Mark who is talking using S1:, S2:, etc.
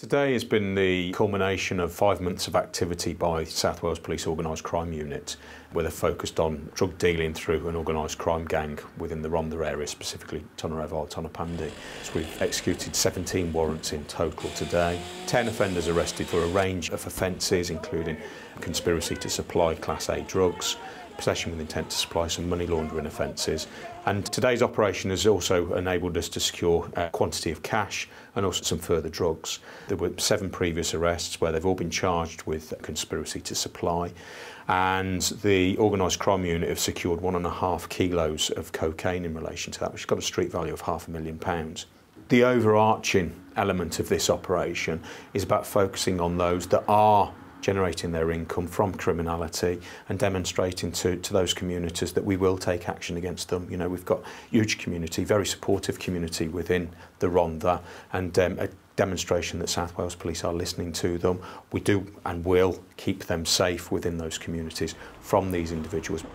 S1: Today has been the culmination of 5 months of activity by South Wales Police Organised Crime Unit, where they're focused on drug dealing through an organised crime gang within the Rhondda area, specifically Tonnereval, Tonnapandi. So we've executed 17 warrants in total today. 10 offenders arrested for a range of offences, including conspiracy to supply Class A drugs, possession with intent to supply, some money laundering offences. And today's operation has also enabled us to secure a quantity of cash and also some further drugs. There were 7 previous arrests where they've all been charged with conspiracy to supply, and the organised crime unit have secured 1.5 kilos of cocaine in relation to that, which has got a street value of £500,000. The overarching element of this operation is about focusing on those that are generating their income from criminality and demonstrating to those communities that we will take action against them. You know, we've got huge community, very supportive community within the Rhondda, and a demonstration that South Wales Police are listening to them. We do and will keep them safe within those communities from these individuals.